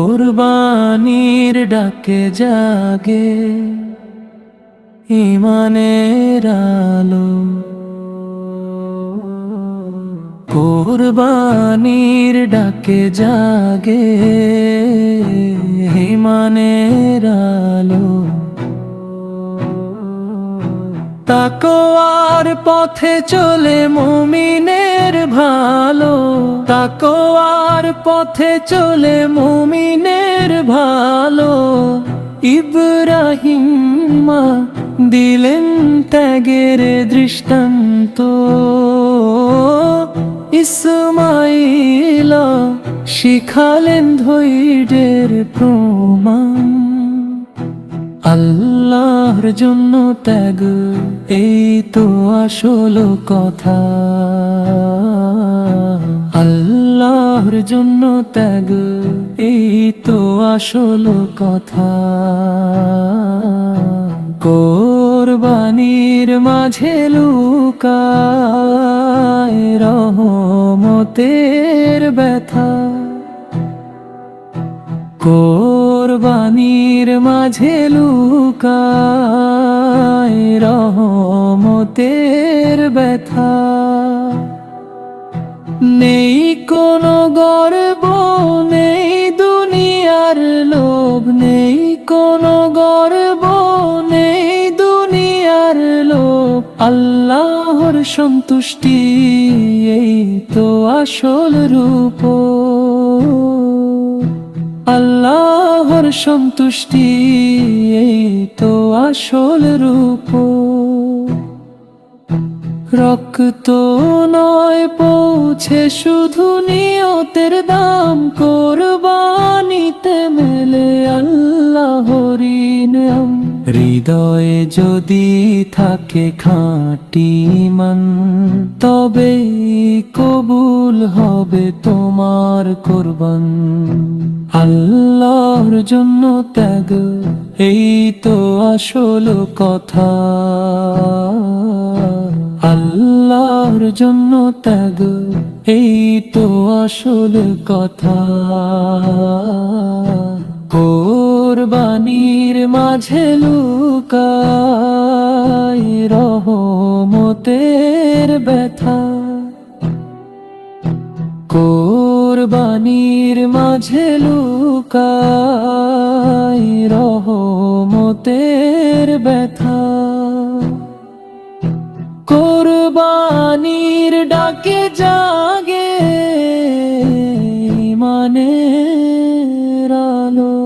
কোরবানির ডাকে জাগে ঈমানের আলো, কোরবানির ডাকে জাগে ঈমানের আলো। তাকওয়ার পথে চলে মুমিনের ভালো, তাকওয়ার পথে চলে মুমিনের ভালো। ইব্রাহিম মা দিলেন ত্যাগের দৃষ্টান্ত, ইসমাঈল শিখালেন ধৈর্যের প্রমাণ। আল্লাহর জন্য ত্যাগ, এই তো আসল কথা। আল্লাহর জন্য ত্যাগ, এই তো আসল কথা। কোরবানির মাঝে লুকায় রহমতের ব্যথা, কোরবানির মাঝে লুকায় রহমতের ব্যথা। নেই কোনো গর্ব, নেই দুনিয়ার লোভ, নেই কোনো গর্ব, নেই দুনিয়ার লোভ। আল্লাহর সন্তুষ্টি, এই তো আসল রূপ। আল্লাহর সন্তুষ্টি, এই তো আসল রূপ। রক্ত নয় পৌঁছে শুধু নিয়তের দাম, কোরবানিতে মেলে আল্লাহর ইনাম। হৃদয়ে যদি থাকে খাঁটি ঈমান, তবে কবুল হবে তোমার কোরবান। আল্লাহর জন্য ত্যাগ, এই তো আসল কথা। আল্লাহর জন্য ত্যাগ, এই তো আসল কথা। কোরবানির মাঝে লুকায় রহমতের ব্যথা, কোরবানির মাঝে লুকায় রহমতের ব্যথা। কোরবানির ডাকে জাগে ঈমানের আলো।